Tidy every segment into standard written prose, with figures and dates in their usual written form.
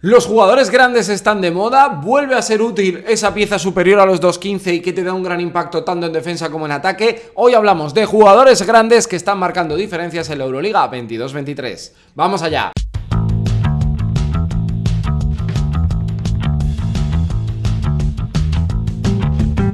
Los jugadores grandes están de moda, vuelve a ser útil esa pieza superior a los 2.15 y que te da un gran impacto tanto en defensa como en ataque. Hoy hablamos de jugadores grandes que están marcando diferencias en la Euroliga 22-23. ¡Vamos allá!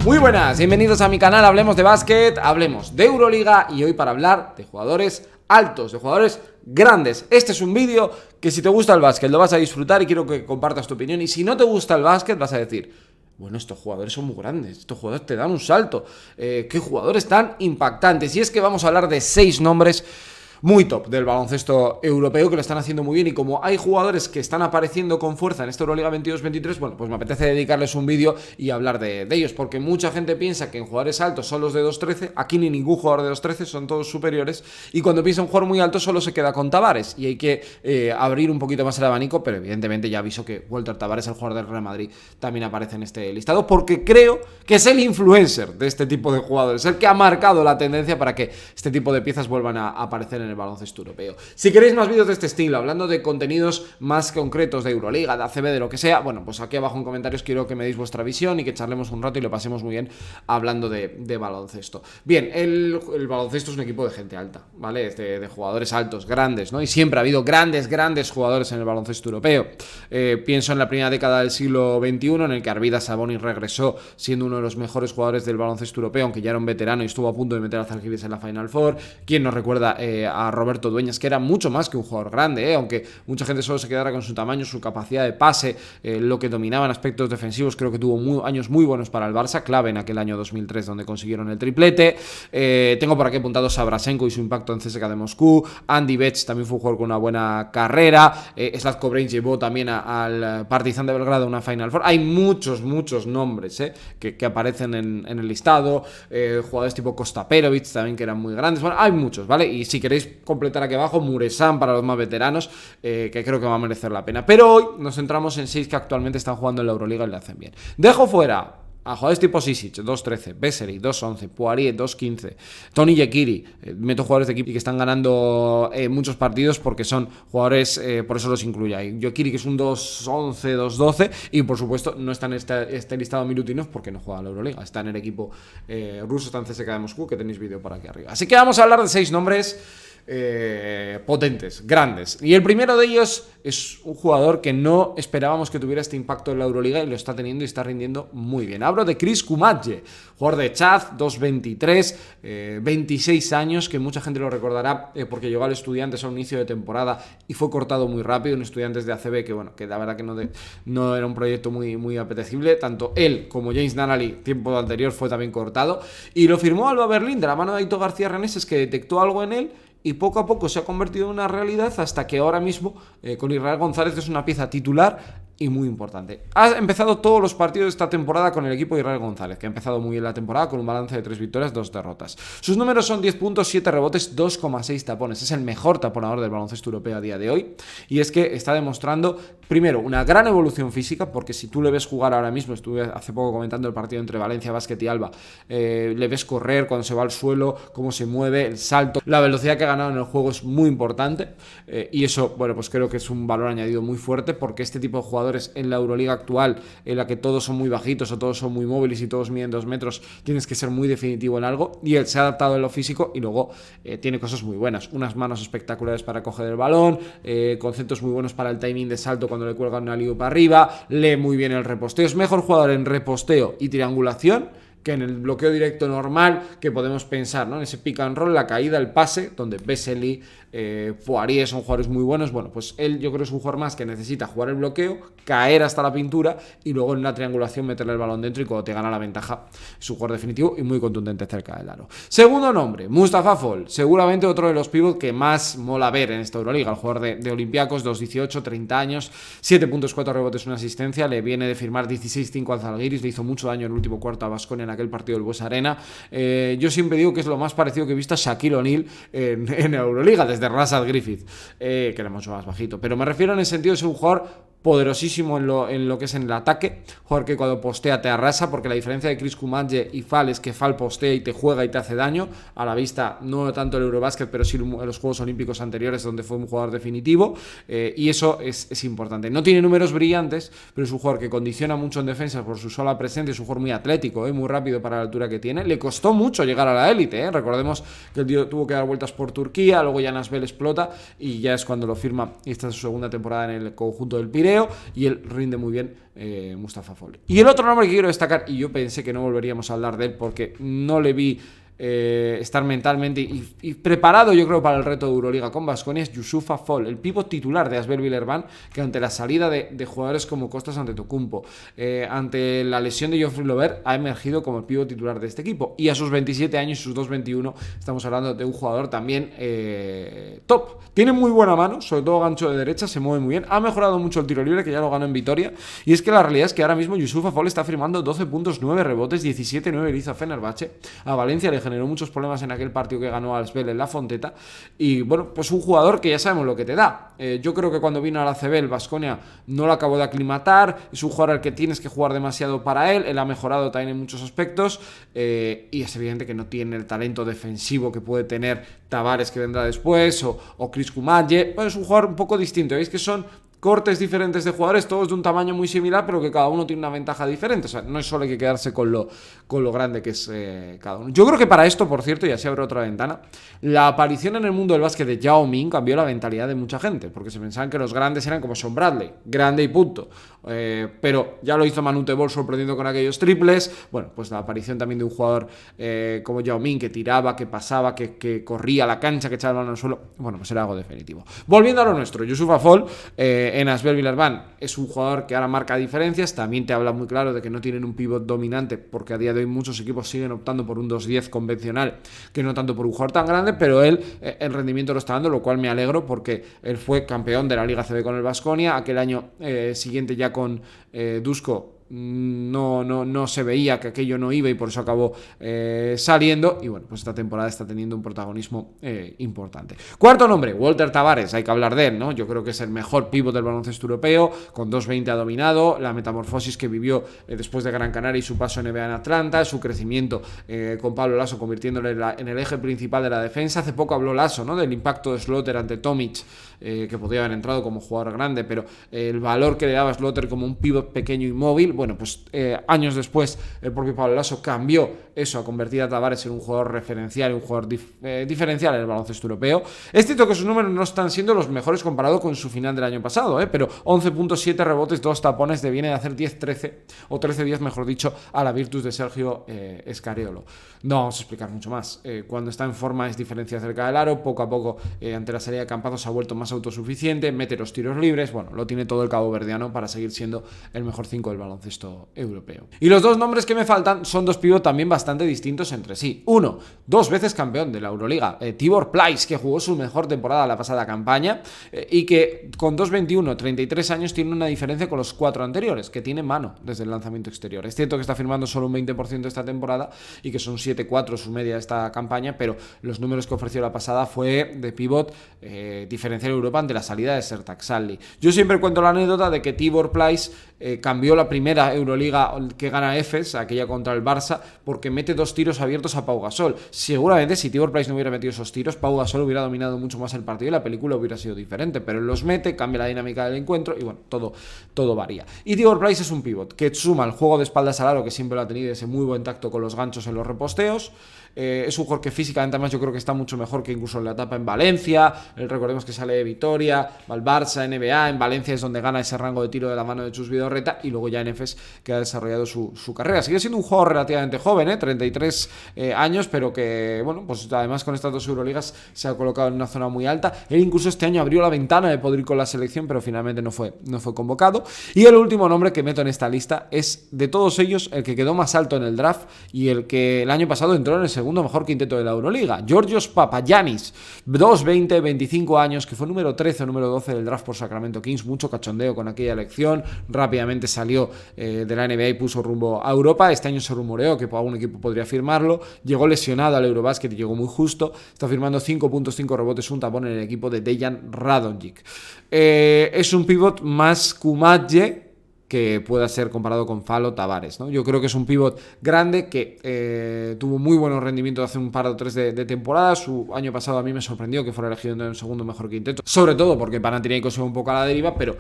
Muy buenas, bienvenidos a mi canal, hablemos de básquet, hablemos de Euroliga y hoy para hablar de jugadores altos, de jugadores grandes. Este es un vídeo que si te gusta el básquet lo vas a disfrutar y quiero que compartas tu opinión, y si no te gusta el básquet vas a decir: bueno, estos jugadores son muy grandes, estos jugadores te dan un salto, qué jugadores tan impactantes. Y es que vamos a hablar de 6 nombres muy top del baloncesto europeo que lo están haciendo muy bien, y como hay jugadores que están apareciendo con fuerza en esta Euroliga 22-23, bueno, pues me apetece dedicarles un vídeo y hablar de ellos, porque mucha gente piensa que en jugadores altos son los de 2.13, aquí ni ningún jugador de 2.13, son todos superiores, y cuando piensa un jugador muy alto solo se queda con Tavares, y hay que abrir un poquito más el abanico, pero evidentemente ya aviso que Walter Tavares, el jugador del Real Madrid, también aparece en este listado, porque creo que es el influencer de este tipo de jugadores, el que ha marcado la tendencia para que este tipo de piezas vuelvan a aparecer en el baloncesto europeo. Si queréis más vídeos de este estilo, hablando de contenidos más concretos de Euroliga, de ACB, de lo que sea, bueno, pues aquí abajo en comentarios quiero que me deis vuestra visión y que charlemos un rato y lo pasemos muy bien hablando de baloncesto. Bien, el baloncesto es un equipo de gente alta, ¿vale? De jugadores altos, grandes, ¿no? Y siempre ha habido grandes jugadores en el baloncesto europeo. Pienso en la primera década del siglo XXI, en el que Arvydas Sabonis regresó siendo uno de los mejores jugadores del baloncesto europeo, aunque ya era un veterano y estuvo a punto de meter a Zalgiris en la Final Four. ¿Quién nos recuerda a Roberto Dueñas, que era mucho más que un jugador grande, aunque mucha gente solo se quedara con su tamaño, su capacidad de pase, lo que dominaba en aspectos defensivos? Creo que tuvo años muy buenos para el Barça, clave en aquel año 2003 donde consiguieron el triplete. Tengo por aquí apuntado Sabrasenko y su impacto en CSKA de Moscú. Andy Betts también fue un jugador con una buena carrera. Slatko Branch llevó también al Partizan de Belgrado a una Final Four. Hay muchos nombres que aparecen en el listado. Jugadores tipo Kosta Perovic también, que eran muy grandes. Bueno, hay muchos, ¿vale? Y si queréis completar aquí abajo, Muresan para los más veteranos, que creo que va a merecer la pena. Pero hoy nos centramos en 6 que actualmente están jugando en la Euroliga y le hacen bien. Dejo fuera a jugadores tipo Sisic, 2.13, Vesely, 2.11, Poirier, 2.15, Tony Yekiri. Meto jugadores de equipo que están ganando muchos partidos porque son jugadores, por eso los incluyo ahí. Yekiri, que es un 2.11, 2.12, y por supuesto no está en este listado Milutinov porque no juega en la Euroliga, está en el equipo ruso, está en CSKA de Moscú, que tenéis vídeo por aquí arriba. Así que vamos a hablar de 6 nombres potentes, grandes. Y el primero de ellos es un jugador que no esperábamos que tuviera este impacto en la Euroliga y lo está teniendo y está rindiendo muy bien. Hablo de Chris Kumadje, jugador de Chad, 2.23, 26 años, que mucha gente lo recordará porque llegó al Estudiantes a un inicio de temporada y fue cortado muy rápido. Un Estudiantes de ACB que, bueno, que la verdad que no era un proyecto muy apetecible. Tanto él como James Nunnally, tiempo anterior, fue también cortado, y lo firmó Alba Berlín de la mano de Aito García Reneses, que detectó algo en él y poco a poco se ha convertido en una realidad, hasta que ahora mismo con Israel González es una pieza titular y muy importante. Ha empezado todos los partidos de esta temporada con el equipo de Israel González, que ha empezado muy bien la temporada con un balance de 3 victorias, 2 derrotas. Sus números son 10 puntos, 7 rebotes, 2,6 tapones. Es el mejor taponador del baloncesto europeo a día de hoy, y es que está demostrando, primero, una gran evolución física, porque si tú le ves jugar ahora mismo, estuve hace poco comentando el partido entre Valencia Basket y Alba, le ves correr cuando se va al suelo, cómo se mueve, el salto, la velocidad que ha ganado en el juego es muy importante, y eso, bueno, pues creo que es un valor añadido muy fuerte, porque este tipo de jugadores en la Euroliga actual, en la que todos son muy bajitos o todos son muy móviles y todos miden 2 metros, tienes que ser muy definitivo en algo, y él se ha adaptado en lo físico y luego tiene cosas muy buenas, unas manos espectaculares para coger el balón, conceptos muy buenos para el timing de salto cuando le cuelgan una alley-oop para arriba, lee muy bien el reposteo, es mejor jugador en reposteo y triangulación que en el bloqueo directo normal que podemos pensar, ¿no? En ese pick and roll, la caída, el pase, donde Vesely, Poirier son jugadores muy buenos. Bueno, pues él yo creo que es un jugador más que necesita jugar el bloqueo, caer hasta la pintura y luego en una triangulación meterle el balón dentro, y cuando te gana la ventaja es un jugador definitivo y muy contundente cerca del aro. Segundo nombre, Mustafa Fall, seguramente otro de los pivots que más mola ver en esta Euroliga, el jugador de Olympiacos, 2.18, 30 años, 7 puntos, 4 rebotes, una asistencia, le viene de firmar 16-5 al Zalgiris, le hizo mucho daño en el último cuarto a Baskonia en aquel partido del Buesa Arena. Yo siempre digo que es lo más parecido que he visto a Shaquille O'Neal en Euroliga, desde Russell Griffith, que era mucho más bajito, pero me refiero en el sentido de ser un jugador poderosísimo en lo que es en el ataque, jugador que cuando postea te arrasa, porque la diferencia de Chris Kumadje y Fall es que Fall postea y te juega y te hace daño, a la vista no tanto el Eurobasket, pero sí en los Juegos Olímpicos anteriores donde fue un jugador definitivo, y eso es importante. No tiene números brillantes, pero es un jugador que condiciona mucho en defensa por su sola presencia, es un jugador muy atlético, muy rápido para la altura que tiene, le costó mucho llegar a la élite, recordemos que el tío tuvo que dar vueltas por Turquía, luego ya Nasbel explota y ya es cuando lo firma, y esta es su segunda temporada en el conjunto del Pireo, y él rinde muy bien, Mustafa Fall. Y el otro nombre que quiero destacar, y yo pensé que no volveríamos a hablar de él porque no le vi estar mentalmente y preparado, yo creo, para el reto de Euroliga con Baskonia, es Youssoufa Fall, el pívot titular de Asbel Villeurbanne, que ante la salida de jugadores como Kostas Antetokounmpo, ante la lesión de Joffrey Lobert, ha emergido como el pívot titular de este equipo, y a sus 27 años y sus 2.21 estamos hablando de un jugador también top. Tiene muy buena mano, sobre todo gancho de derecha, se mueve muy bien, ha mejorado mucho el tiro libre, que ya lo ganó en Vitoria, y es que la realidad es que ahora mismo Youssoufa Fall está firmando 12 puntos, 9 rebotes, 17-9 le hizo a Fenerbahce. A Valencia le generó muchos problemas en aquel partido que ganó Asbel en la Fonteta, y bueno, pues un jugador que ya sabemos lo que te da. Yo creo que cuando vino a la ACB el Baskonia no lo acabó de aclimatar, es un jugador al que tienes que jugar demasiado para él ha mejorado también en muchos aspectos, y es evidente que no tiene el talento defensivo que puede tener Tavares, que vendrá después, o Chris Kumadje. Bueno, es un jugador un poco distinto, veis que son cortes diferentes de jugadores, todos de un tamaño muy similar, pero que cada uno tiene una ventaja diferente. O sea, no es solo hay que quedarse con lo grande que es cada uno. Yo creo que para esto, por cierto, ya se abre otra ventana, la aparición en el mundo del básquet de Yao Ming cambió la mentalidad de mucha gente, porque se pensaban que los grandes eran como Sean Bradley, grande y punto. Pero ya lo hizo Manu Tebol sorprendiendo con aquellos triples. Bueno, pues la aparición también de un jugador como Yao Ming, que tiraba, que pasaba, que corría la cancha, que echaba el balón al suelo. Bueno, pues era algo definitivo. Volviendo a lo nuestro, Youssoufa Fall en Asbel Villeurbanne es un jugador que ahora marca diferencias. También te habla muy claro de que no tienen un pívot dominante, porque a día de hoy muchos equipos siguen optando por un 2-10 convencional, que no tanto por un jugador tan grande, pero él el rendimiento lo está dando, lo cual me alegro, porque él fue campeón de la Liga CB con el Baskonia. Aquel año siguiente ya con Dusko no se veía que aquello no iba, y por eso acabó saliendo, y bueno, pues esta temporada está teniendo un protagonismo importante. Cuarto nombre, Walter Tavares, hay que hablar de él, ¿no? Yo creo que es el mejor pívot del baloncesto europeo, con 2.20 ha dominado, la metamorfosis que vivió después de Gran Canaria y su paso en NBA en Atlanta, su crecimiento con Pablo Laso convirtiéndole en el eje principal de la defensa. Hace poco habló Laso, ¿no?, del impacto de Slaughter ante Tomic, que podría haber entrado como jugador grande, pero el valor que le daba Slaughter como un pívot pequeño y móvil. Bueno, pues años después el propio Pablo Laso cambió eso a convertir a Tavares en un jugador referencial, un jugador diferencial en el baloncesto europeo. Es cierto que sus números no están siendo los mejores comparado con su final del año pasado, pero 11.7 rebotes, 2 tapones, viene de hacer 10-13 o 13-10, mejor dicho, a la Virtus de Sergio Scariolo. No vamos a explicar mucho más. Cuando está en forma es diferencia cerca del aro, poco a poco ante la salida de Campazzo se ha vuelto más autosuficiente, mete los tiros libres, bueno, lo tiene todo el caboverdiano para seguir siendo el mejor 5 del baloncesto europeo. Y los dos nombres que me faltan son dos pívot también bastante distintos entre sí. Uno, 2 veces campeón de la Euroliga, Tibor Pleiss, que jugó su mejor temporada la pasada campaña, y que con 2.21, 33 años, tiene una diferencia con los 4 anteriores, que tiene mano desde el lanzamiento exterior. Es cierto que está firmando solo un 20% esta temporada y que son 7-4 su media de esta campaña, pero los números que ofreció la pasada fue de pívot diferencial Europa ante la salida de Sertak Salli. Yo siempre cuento la anécdota de que Tibor Pleiss cambió la primera Euroliga que gana Efes, aquella contra el Barça, porque mete 2 tiros abiertos a Pau Gasol. Seguramente si Tibor Pleiss no hubiera metido esos tiros, Pau Gasol hubiera dominado mucho más el partido y la película hubiera sido diferente, pero él los mete, cambia la dinámica del encuentro y bueno, todo varía. Y Tibor Pleiss es un pívot que suma el juego de espaldas al aro, que siempre lo ha tenido, ese muy buen tacto con los ganchos en los reposteos. Es un jugador que físicamente además yo creo que está mucho mejor que incluso en la etapa en Valencia. Recordemos que sale de Vitoria, va al Barça, NBA, en Valencia es donde gana ese rango de tiro de la mano de Chus Vidorreta, y luego ya en Efes que ha desarrollado su carrera. Sigue siendo un jugador relativamente joven, 33 años, pero que bueno, pues además con estas 2 Euroligas se ha colocado en una zona muy alta. Él incluso este año abrió la ventana de poder ir con la selección, pero finalmente no fue convocado. Y el último nombre que meto en esta lista es, de todos ellos, el que quedó más alto en el draft y el que el año pasado entró en el segundo segundo mejor quinteto de la Euroliga. Georgios Papagiannis, 2'20", 25 años, que fue número 13 o número 12 del draft por Sacramento Kings, mucho cachondeo con aquella elección, rápidamente salió de la NBA y puso rumbo a Europa. Este año se rumoreó que algún equipo podría firmarlo, llegó lesionado al Eurobasket y llegó muy justo, está firmando 5 puntos, 5 rebotes, un tapón en el equipo de Dejan Radonjic. Es un pivot más Kumadje que pueda ser comparado con Falo Tavares, ¿no? Yo creo que es un pivot grande que tuvo muy buenos rendimientos hace un par o tres de temporadas. Su año pasado a mí me sorprendió que fuera elegido en el segundo mejor quinteto, sobre todo porque Panathinaikos se va un poco a la deriva, pero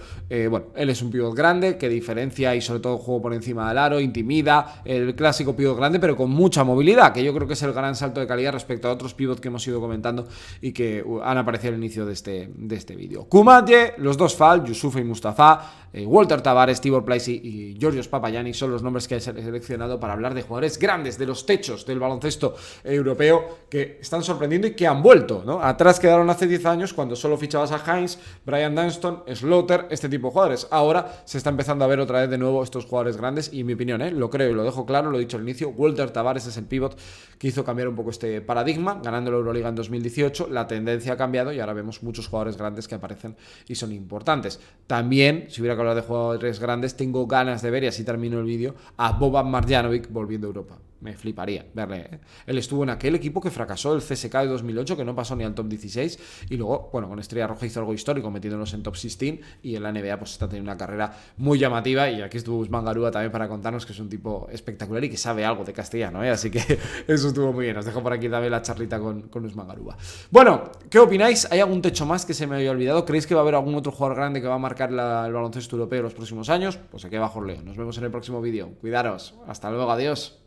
bueno, él es un pivot grande que diferencia y sobre todo juego por encima del aro, intimida, el clásico pivot grande pero con mucha movilidad, que yo creo que es el gran salto de calidad respecto a otros pivots que hemos ido comentando y que han aparecido al inicio de este vídeo. Kumadje, los dos Fall, Yusufa y Mustafa, Walter Tavares, Tibor Pleiss y Georgios Papagiannis son los nombres que he seleccionado para hablar de jugadores grandes, de los techos del baloncesto europeo que están sorprendiendo y que han vuelto, ¿no? Atrás quedaron hace 10 años cuando solo fichabas a Hines, Brian Dunston, Slaughter, este tipo de jugadores. Ahora se está empezando a ver otra vez de nuevo estos jugadores grandes y en mi opinión, lo creo y lo dejo claro, lo he dicho al inicio, Walter Tavares es el pivot que hizo cambiar un poco este paradigma, ganando la Euroliga en 2018, la tendencia ha cambiado y ahora vemos muchos jugadores grandes que aparecen y son importantes. También, si hubiera que hablar de jugadores grandes, tengo ganas de ver, y así termino el vídeo, a Boban Marjanovic volviendo a Europa. Me fliparía verle. Él estuvo en aquel equipo que fracasó, el CSKA de 2008, que no pasó ni al top 16, y luego, bueno, con Estrella Roja hizo algo histórico metiéndonos en top 16, y en la NBA pues está teniendo una carrera muy llamativa, y aquí estuvo Usman Garuba también para contarnos que es un tipo espectacular y que sabe algo de castellano, así que eso estuvo muy bien. Os dejo por aquí también la charlita con Usman Garuba. Bueno, ¿qué opináis? ¿Hay algún techo más que se me haya olvidado? ¿Creéis que va a haber algún otro jugador grande que va a marcar el baloncesto europeo en los próximos años? Pues aquí abajo os leo. Nos vemos en el próximo vídeo. Cuidaros. Hasta luego. Adiós.